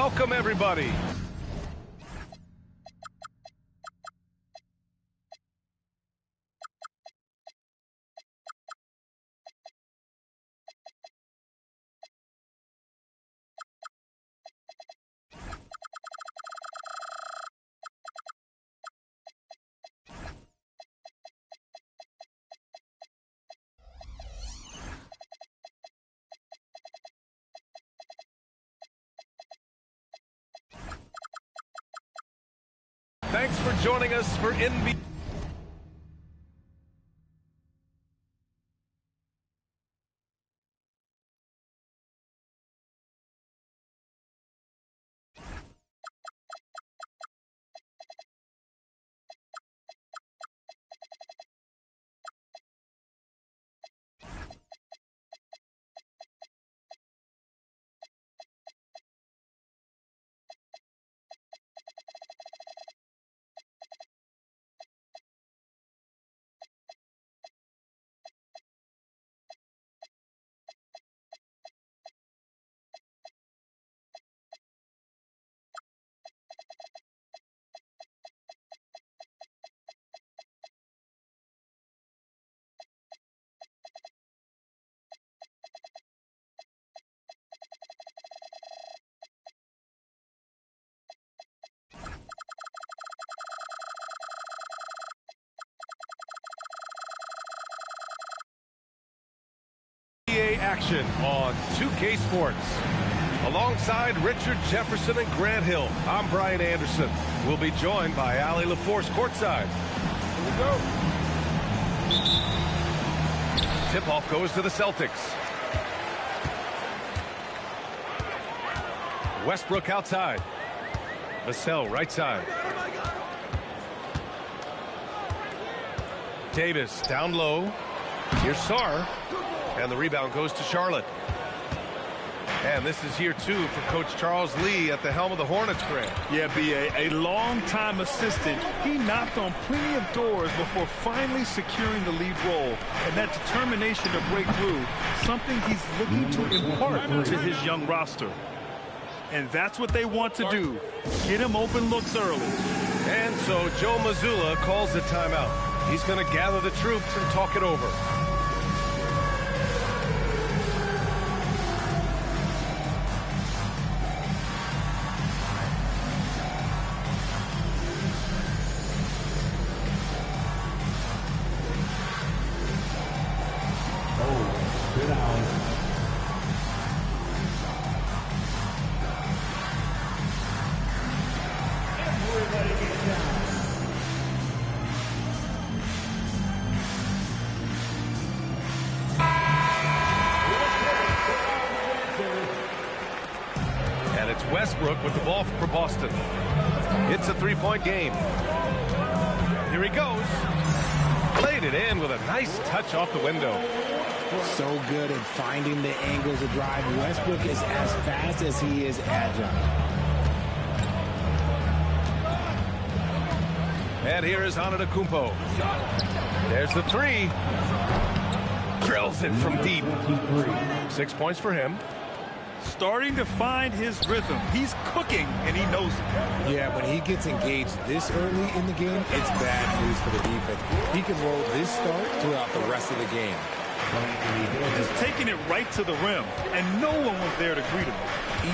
Welcome, everybody. Thanks for joining us for NBA. Action on 2K Sports. Alongside Richard Jefferson and Grant Hill, I'm Brian Anderson. We'll be joined by Allie LaForce courtside. Here we go. Tip-off goes to the Celtics. Westbrook outside. Vassell right side. Davis down low. Here's Sarr. And the rebound goes to Charlotte. And this is year 2 for Coach Charles Lee at the helm of the Hornets, Grant. Yeah, B.A., a long-time assistant. He knocked on plenty of doors before finally securing the lead role. And that determination to break through, something he's looking to impart to his young roster. And that's what they want to do. Get him open looks early. And so Joe Mazzulla calls the timeout. He's going to gather the troops and talk it over. Westbrook with the ball for Boston. It's a three-point game. Here he goes. Played it in with a nice touch off the window. So good at finding the angles of drive. Westbrook is as fast as he is agile. And here is Antetokounmpo. There's the three. Drills it from deep. 6 points for him. Starting to find his rhythm. He's cooking, and he knows it. Yeah, when he gets engaged this early in the game, it's bad news for the defense. He can roll this start throughout the rest of the game. Just taking it right to the rim, and no one was there to greet him.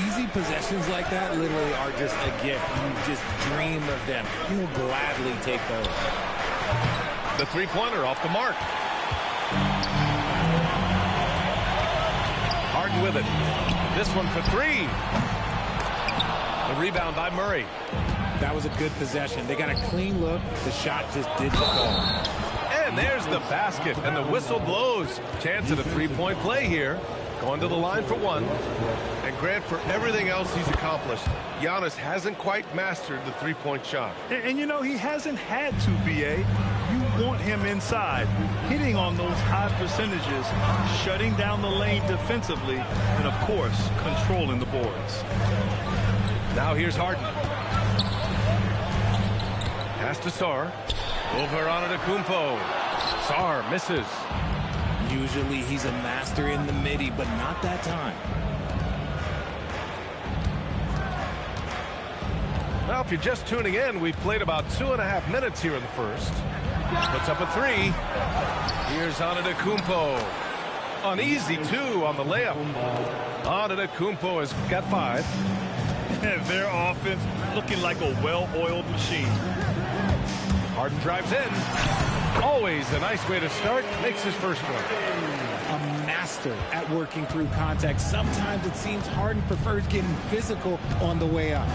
Easy possessions like that literally are just a gift. You just dream of them. He'll gladly take those. The three-pointer off the mark. Harden with it. This one for three. The rebound by Murray. That was a good possession. They got a clean look. The shot just didn't fall. And there's the basket, and the whistle blows. Chance at a three-point play here. Going to the line for one. And Grant, for everything else he's accomplished, Giannis hasn't quite mastered the three-point shot. And you know, he hasn't had to, B.A. You want him inside, hitting on those high percentages, shutting down the lane defensively, and, of course, controlling the boards. Now here's Harden. Pass to Sarr. Over Antetokounmpo. Sarr misses. Usually he's a master in the midi, but not that time. Now, if you're just tuning in, we've played about 2.5 minutes here in the first. Puts up a three. Here's Antetokounmpo. An easy two on the layup. Antetokounmpo has got 5. Their offense looking like a well-oiled machine. Harden drives in. Always a nice way to start. Makes his first one. A master at working through contact. Sometimes it seems Harden prefers getting physical on the way up.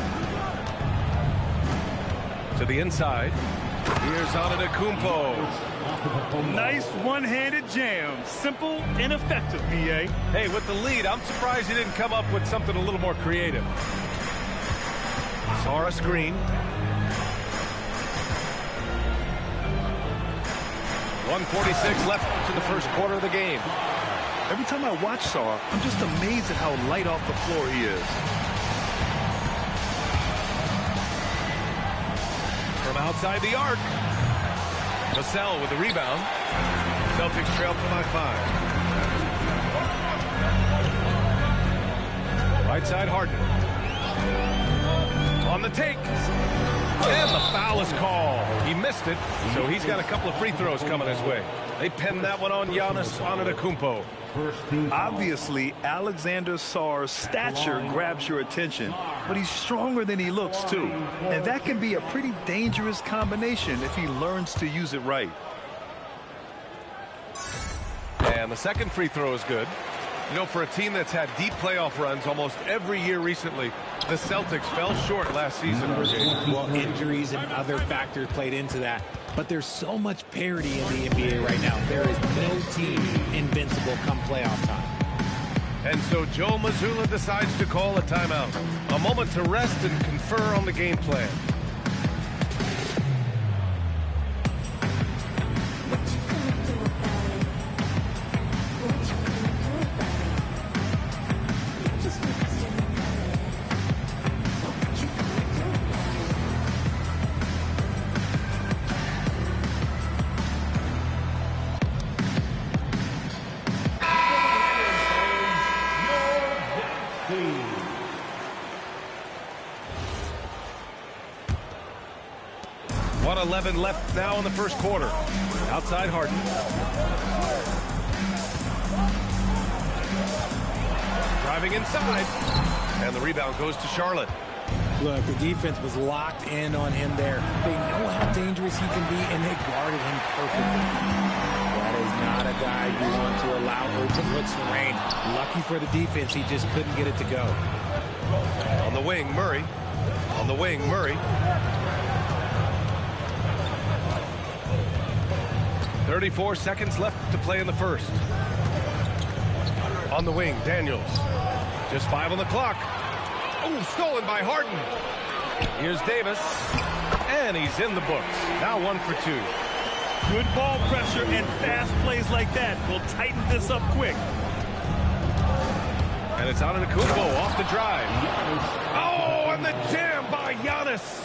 To the inside. Here's Antetokounmpo. Nice one-handed jam. Simple and effective, B.A. Hey, with the lead, I'm surprised he didn't come up with something a little more creative. Saw a screen. 1:46 left to the first quarter of the game. Every time I watch Sarr, I'm just amazed at how light off the floor he is. From outside the arc. Vassell with the rebound. Celtics trail by 5. Right side Harden. On the take. And the foul is called. He missed it, so he's got a couple of free throws coming his way. They pinned that one on Giannis Antetokounmpo. Obviously, Alexander Sarr's stature grabs your attention, but he's stronger than he looks, too. And that can be a pretty dangerous combination if he learns to use it right. And the second free throw is good. You know, for a team that's had deep playoff runs almost every year recently, the Celtics fell short last season. Well, injuries and other factors played into that. But there's so much parity in the NBA right now. There is no team invincible come playoff time. And so Joe Mazzulla decides to call a timeout. A moment to rest and confer on the game plan. .11 left now in the first quarter. Outside Harden. Driving inside. And the rebound goes to Charlotte. Look, the defense was locked in on him there. They know how dangerous he can be, and they guarded him perfectly. That is not a guy you want to allow open looks for rain. Lucky for the defense, he just couldn't get it to go. On the wing, Murray. On the wing, Murray. 34 seconds left to play in the first. On the wing, Daniels. Just 5 on the clock. Oh, stolen by Harden. Here's Davis. And he's in the books. Now 1 for 2. Good ball pressure and fast plays like that will tighten this up quick. And it's Antetokounmpo off the drive. Oh, and the jam by Giannis.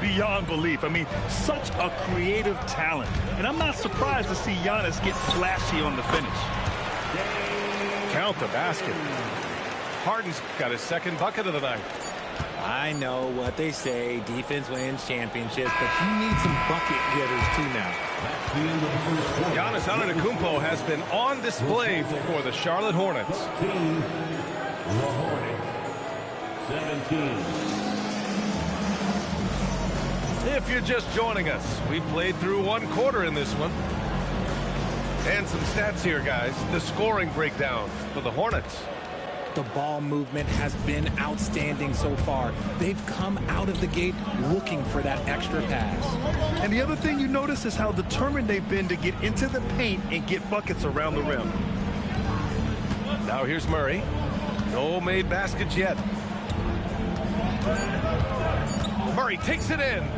Beyond belief. I mean, such a creative talent. And I'm not surprised to see Giannis get flashy on the finish. Count the basket. Harden's got his second bucket of the night. I know what they say, defense wins championships, but you need some bucket getters too now. Giannis Antetokounmpo has been on display for the Charlotte Hornets. The Hornets, 17. If you're just joining us, we played through 1 quarter in this one. And some stats here, guys. The scoring breakdown for the Hornets. The ball movement has been outstanding so far. They've come out of the gate looking for that extra pass. And the other thing you notice is how determined they've been to get into the paint and get buckets around the rim. Now here's Murray. No made baskets yet. Murray takes it in.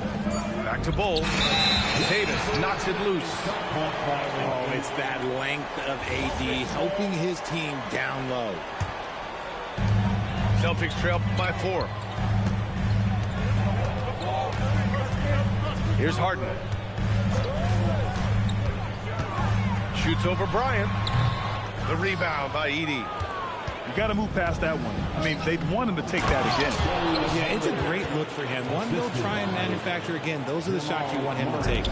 Back to Bull. Davis knocks it loose. Oh, it's that length of AD helping his team down low. Celtics trail by 4. Here's Harden. Shoots over Bryant. The rebound by Edey. You got to move past that one. I mean, they'd want him to take that again. Yeah, it's a great look for him. One, go try and manufacture again. Those are the shots you want him to take.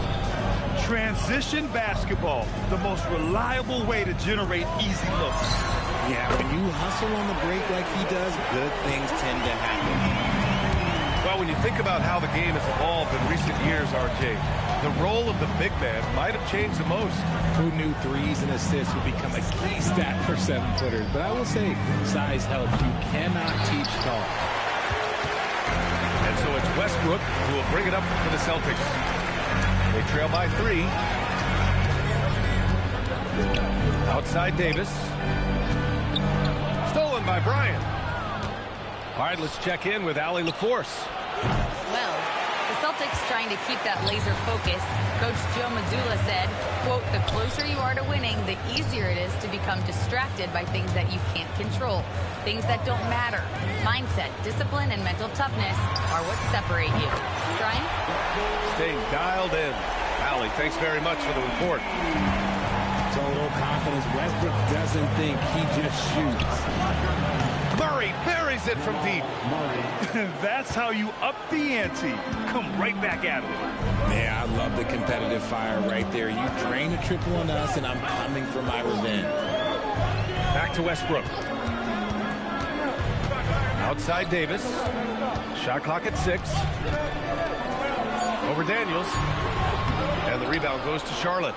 Transition basketball, the most reliable way to generate easy looks. Yeah, when you hustle on the break like he does, good things tend to happen. Well, when you think about how the game has evolved in recent years, RJ, the role of the big man might have changed the most. Who knew threes and assists would become a key stat for 7-footers? But I will say, size helps. You cannot teach tall. And so it's Westbrook who will bring it up for the Celtics. They trail by 3. Outside Davis. Stolen by Bryant. All right, let's check in with Allie LaForce. Well, the Celtics trying to keep that laser focus. Coach Joe Mazzulla said, quote, the closer you are to winning, the easier it is to become distracted by things that you can't control, things that don't matter. Mindset, discipline, and mental toughness are what separate you. Brian? Staying dialed in. Allie, thanks very much for the report. Total confidence. Westbrook doesn't think, he just shoots. Murray buries it from deep. That's how you up the ante. Come right back at him. Yeah, I love the competitive fire right there. You drain a triple on us, and I'm coming for my revenge. Back to Westbrook. Outside Davis. Shot clock at 6. Over Daniels. And the rebound goes to Charlotte.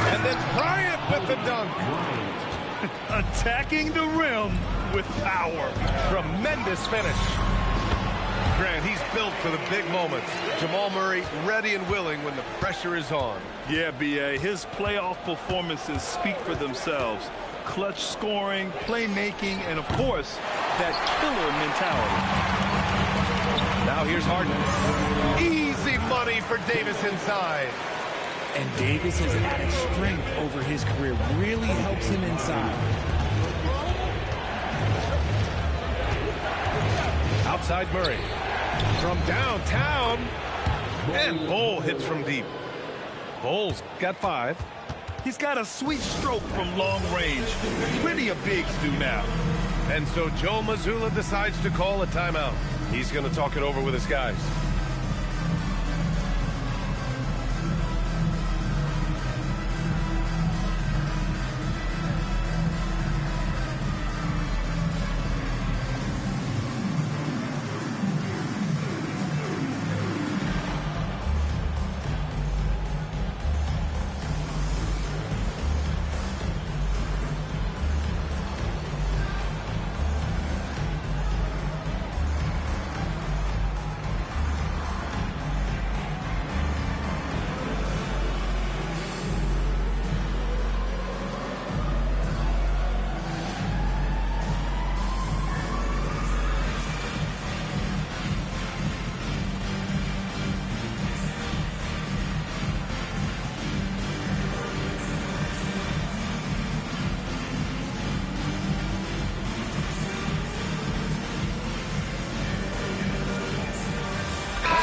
And then Bryant with the dunk. Attacking the rim with power. Tremendous finish. Grant, he's built for the big moments. Jamal Murray ready and willing when the pressure is on. Yeah, B.A., his playoff performances speak for themselves. Clutch scoring, playmaking, and, of course, that killer mentality. Now here's Harden. Easy money for Davis inside. And Davis has added strength over his career. Really helps him inside. Outside Murray. From downtown. And Bol hits from deep. Bol's got 5. He's got a sweet stroke from long range. Plenty of bigs do now. And so Joe Mazzulla decides to call a timeout. He's going to talk it over with his guys.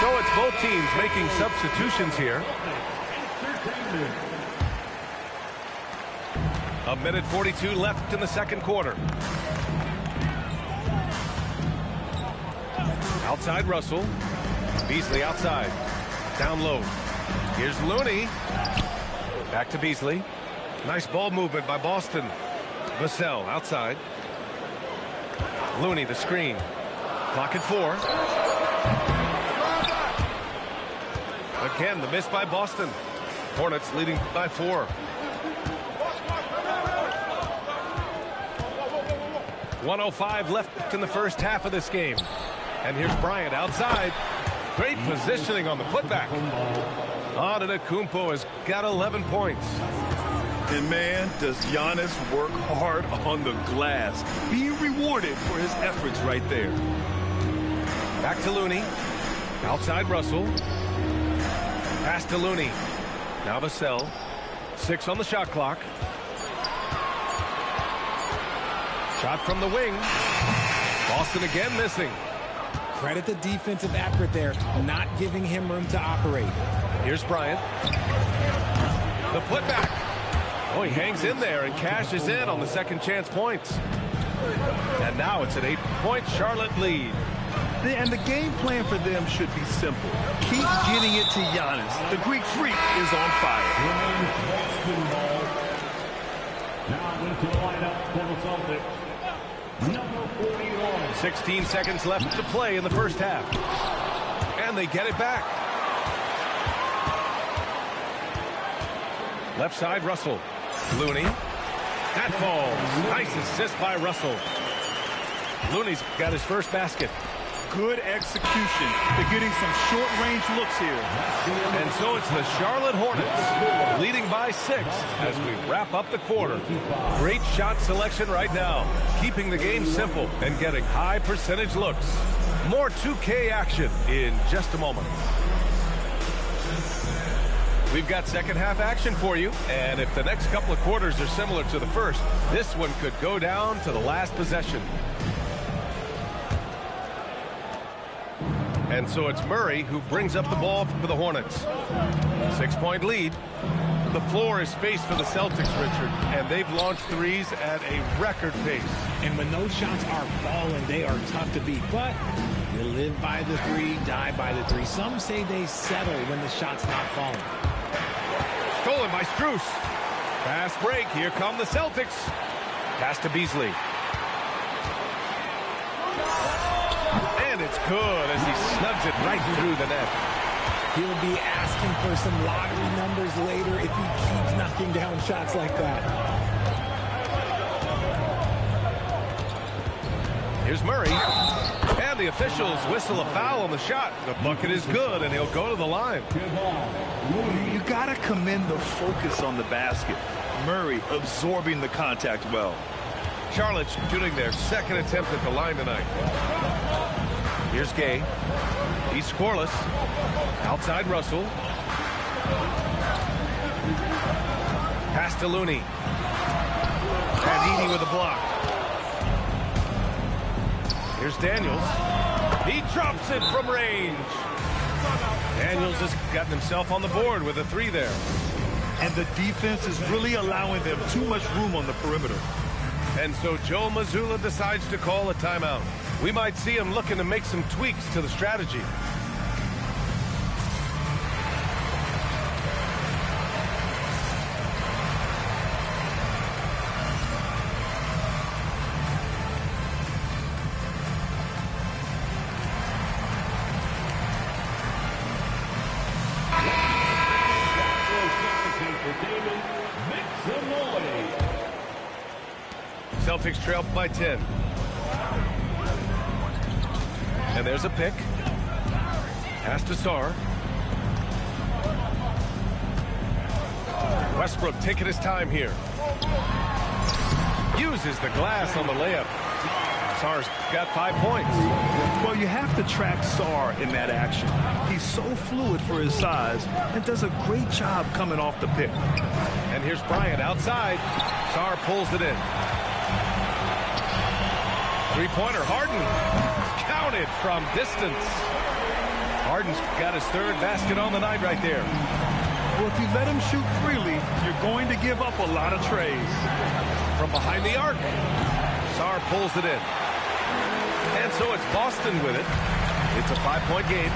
So it's both teams making substitutions here. 1:42 left in the second quarter. Outside Russell. Beasley outside. Down low. Here's Looney. Back to Beasley. Nice ball movement by Boston. Vassell outside. Looney the screen. Clock at 4. Again, the miss by Boston. Hornets leading by 4. 1:05 left in the first half of this game. And here's Bryant outside. Great positioning on the putback. Antetokounmpo has got 11 points. And man, does Giannis work hard on the glass. Being rewarded for his efforts right there. Back to Looney. Outside Russell. Pass to Looney. Now Vassell. 6 on the shot clock. Shot from the wing. Boston again missing. Credit the defensive effort there, not giving him room to operate. Here's Bryant. The putback. Oh, he hangs in there and cashes in on the second chance points. And now it's an 8-point Charlotte lead. And the game plan for them should be simple. Keep getting it to Giannis. The Greek Freak is on fire. Now into the lineup for the Celtics. Number 41. 16 seconds left to play in the first half. And they get it back. Left side, Russell. Looney. That falls. Nice assist by Russell. Looney's got his first basket. Good execution. They're getting some short-range looks here. And so it's the Charlotte Hornets leading by 6 as we wrap up the quarter. Great shot selection right now, keeping the game simple and getting high percentage looks. More 2K action in just a moment. We've got second half action for you, and if the next couple of quarters are similar to the first, this one could go down to the last possession. And so it's Murray who brings up the ball for the Hornets. 6-point lead. The floor is spaced for the Celtics, Richard, and they've launched threes at a record pace. And when those shots are falling, they are tough to beat. But you live by the 3, die by the 3. Some say they settle when the shot's not falling. Stolen by Strus. Fast break. Here come the Celtics. Pass to Beasley. And it's good as he snugs it right through the net. He'll be asking for some lottery numbers later if he keeps knocking down shots like that. Here's Murray. And the officials whistle a foul on the shot. The bucket is good, and he'll go to the line. You got to commend the focus on the basket. Murray absorbing the contact well. Charlotte shooting their second attempt at the line tonight. Here's Gay. He's scoreless. Outside Russell. Pass to Looney. And Edey with a block. Here's Daniels. He drops it from range. Daniels has gotten himself on the board with a 3 there. And the defense is really allowing them too much room on the perimeter. And so Joe Mazzulla decides to call a timeout. We might see him looking to make some tweaks to the strategy. Celtics trail by 10. And there's a pick. Pass to Sarr. Westbrook taking his time here. Uses the glass on the layup. Sarr's got 5 points. Well, you have to track Sarr in that action. He's so fluid for his size and does a great job coming off the pick. And here's Bryant outside. Sarr pulls it in. Three-pointer, Harden. Counted from distance. Harden's got his third basket on the night right there. Well, if you let him shoot freely, you're going to give up a lot of trays. From behind the arc. Sarr pulls it in. And so it's Boston with it. It's a 5-point game.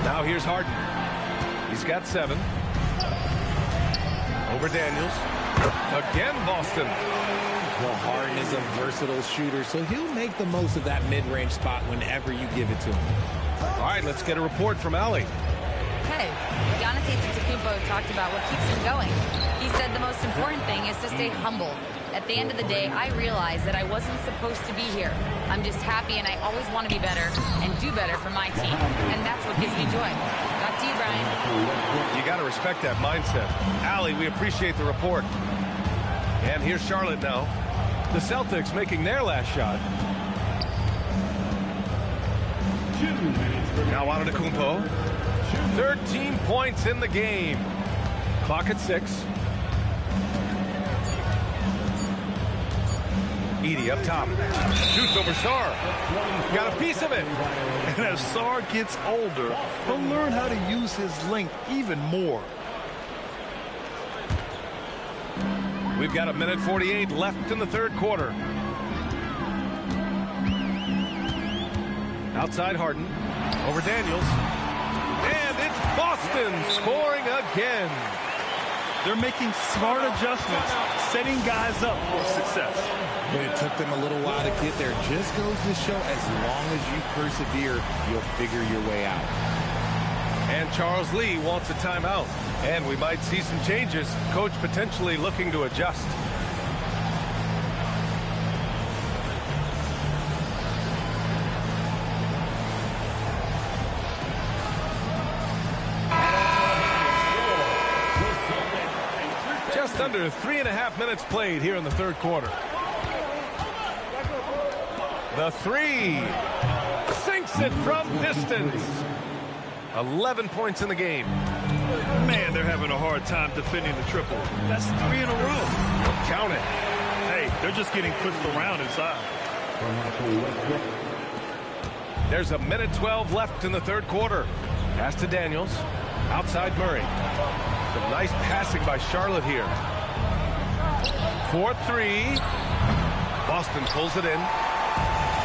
Now here's Harden. He's got 7. Over Daniels. Again, Boston. Well, Harden is a versatile shooter, so he'll make the most of that mid-range spot whenever you give it to him. All right, let's get a report from Allie. Hey, Giannis Antetokounmpo talked about what keeps him going. He said the most important thing is to stay humble. At the end of the day, I realized that I wasn't supposed to be here. I'm just happy, and I always want to be better and do better for my team. And that's what gives me joy. Back to you, Brian. You got to respect that mindset. Allie, we appreciate the report. And here's Charlotte now. The Celtics making their last shot. Now Antetokounmpo. 13 points in the game. Clock at 6. Edey up top. Shoots over Sarr. Got a piece of it. And as Sarr gets older, he'll learn how to use his length even more. We've got 1:48 left in the third quarter. Outside Harden. Over Daniels. And it's Boston scoring again. They're making smart adjustments, setting guys up for success. But it took them a little while to get there. Just goes to show as long as you persevere, you'll figure your way out. And Charles Lee wants a timeout. And we might see some changes. Coach potentially looking to adjust. Just under 3.5 minutes played here in the third quarter. The three. Sinks it from distance. 11 points in the game. Man, they're having a hard time defending the triple. That's 3 in a row. Count it. Hey, they're just getting pushed around inside. There's 1:12 left in the third quarter. Pass to Daniels. Outside Murray. Some nice passing by Charlotte here. 4-3. Boston pulls it in.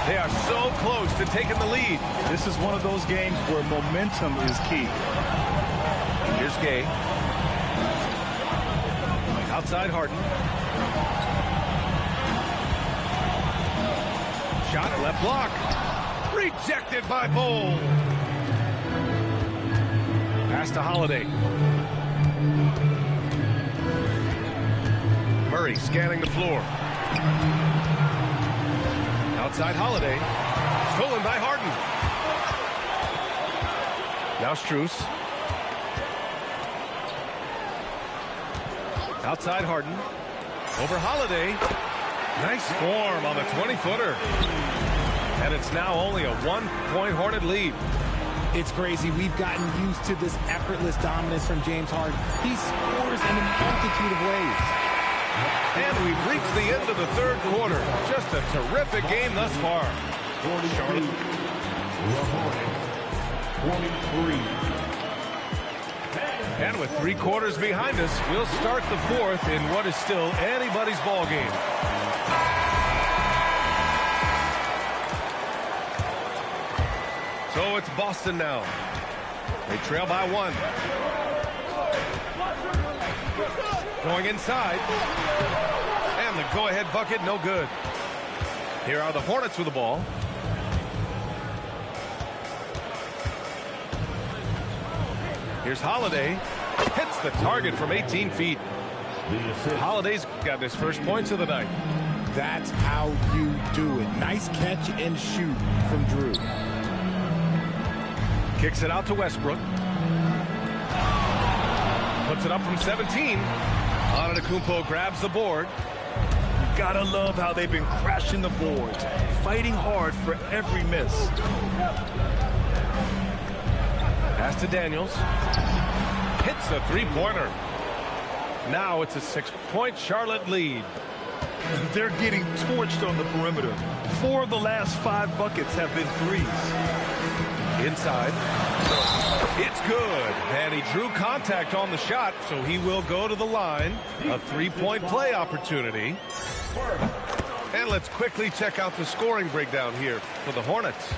They are so close to taking the lead. This is one of those games where momentum is key. Here's Gay. Outside Harden. Shot left block. Rejected by Bol. Pass to Holiday. Murray scanning the floor. Outside Holiday. Stolen by Harden. Now Strus. Outside Harden. Over Holiday. Nice form on the 20-footer. And it's now only a 1-point Hornet lead. It's crazy. We've gotten used to this effortless dominance from James Harden. He scores in a multitude of ways. And we've reached the end of the third quarter. Just a terrific game thus far. Charlotte. 43. And with 3 quarters behind us, we'll start the fourth in what is still anybody's ball game. So it's Boston now. They trail by 1. Going inside. And the go-ahead bucket, no good. Here are the Hornets with the ball. Here's Holiday. Hits the target from 18 feet. Holiday's got his first points of the night. That's how you do it. Nice catch and shoot from Drew. Kicks it out to Westbrook. Puts it up from 17. Antetokounmpo grabs the board. You gotta love how they've been crashing the boards, fighting hard for every miss. Pass to Daniels. Hits a three-pointer. Now it's a 6-point Charlotte lead. They're getting torched on the perimeter. 4 of the last 5 buckets have been threes. Inside. It's good. And he drew contact on the shot, so he will go to the line. A 3-point play opportunity. And let's quickly check out the scoring breakdown here for the Hornets.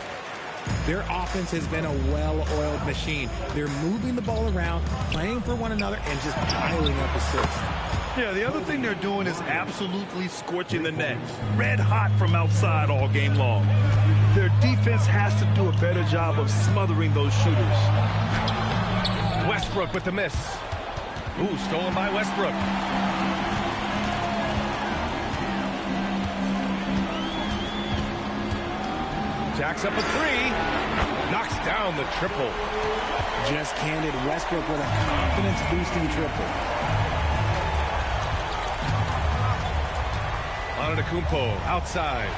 Their offense has been a well-oiled machine. They're moving the ball around, playing for one another, and just piling up assists. Yeah, the other thing they're doing is absolutely scorching the net. Red hot from outside all game long. Their defense has to do a better job of smothering those shooters. Westbrook with the miss. Ooh, stolen by Westbrook. Jacks up a 3. Knocks down the triple. Just handed Westbrook with a confidence-boosting triple. Antetokounmpo outside.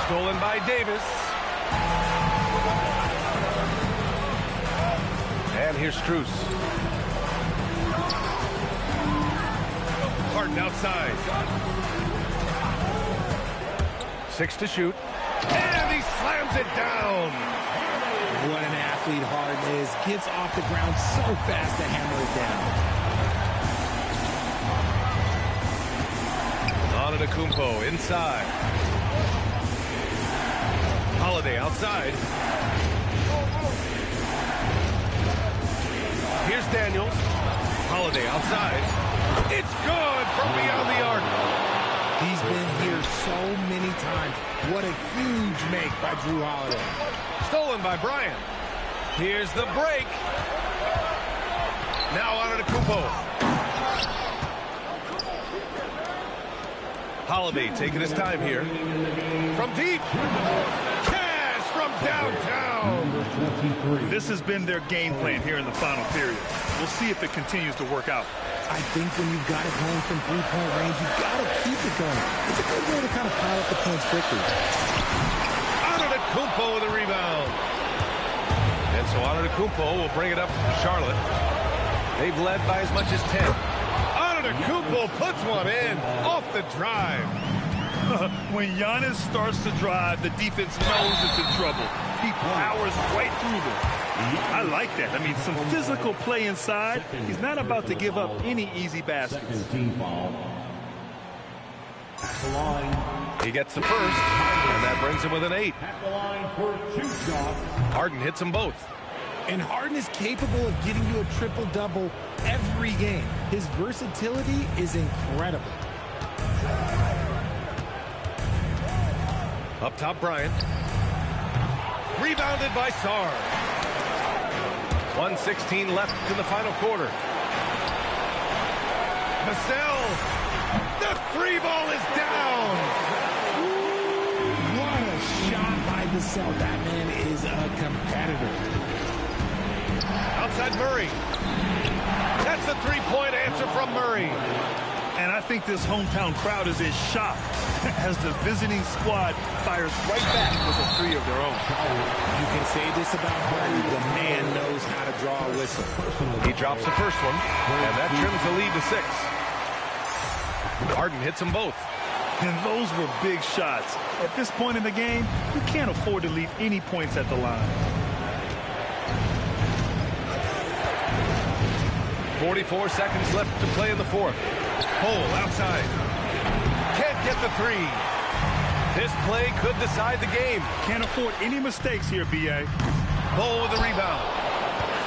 Stolen by Davis. And here's Strus. Harden outside. 6 to shoot. And he slams it down. What an athlete Harden is. Gets off the ground so fast to hammer it down. Antetokounmpo inside. Holiday outside. Here's Daniels. Holiday outside. It's good from beyond the arc. He's been here so many times. What a huge make by Jrue Holiday. Stolen by Bryant. Here's the break. Now Antetokounmpo. Holiday taking his time here. From deep. Cash from downtown. This has been their game plan here in the final period. We'll see if it continues to work out. I think when you've got it going from three-point range, you've got to keep it going. It's a good way to kind of pile up the points quickly. Antetokounmpo with a rebound. And so Antetokounmpo will bring it up for Charlotte. They've led by as much as 10. Antetokounmpo puts one in off the drive. When Giannis starts to drive, the defense knows it's in trouble. He powers right through them. I like that. I mean, some physical play inside. He's not about to give up any easy baskets. He gets the first, and that brings him with an 8. At the line for 2 shots. Harden hits them both. And Harden is capable of getting you a triple-double every game. His versatility is incredible. Up top, Bryant. Rebounded by Sarr. 1:16 left in the final quarter. Vassell. The 3 ball is down. What a shot by Vassell. That man is a competitor. Outside Murray. That's a 3-point answer from Murray. And I think this hometown crowd is in shock as the visiting squad fires right back with a 3 of their own. You can say this about Harden. The man knows how to draw a whistle. He drops the first one, and that trims the lead to 6. Harden hits them both. And those were big shots. At this point in the game, you can't afford to leave any points at the line. 44 seconds left to play in the fourth. Cole outside. Can't get the 3. This play could decide the game. Can't afford any mistakes here, B.A. Cole with the rebound.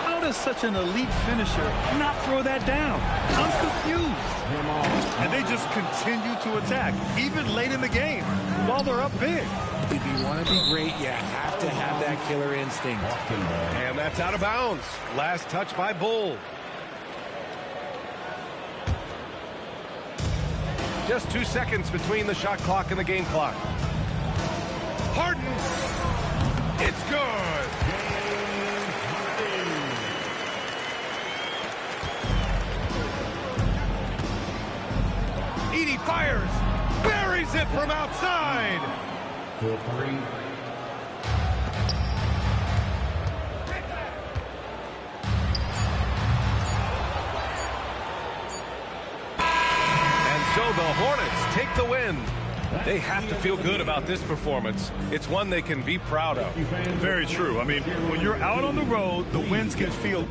How does such an elite finisher not throw that down? I'm confused. And they just continue to attack, even late in the game, while they're up big. If you want to be great, you have to have that killer instinct. And that's out of bounds. Last touch by Bull. Just 2 seconds between the shot clock and the game clock. Harden. It's good. Edey fires. Buries it from outside. For 3. So the Hornets take the win. They have to feel good about this performance. It's one they can be proud of. Very true. I mean, when you're out on the road, the wins can feel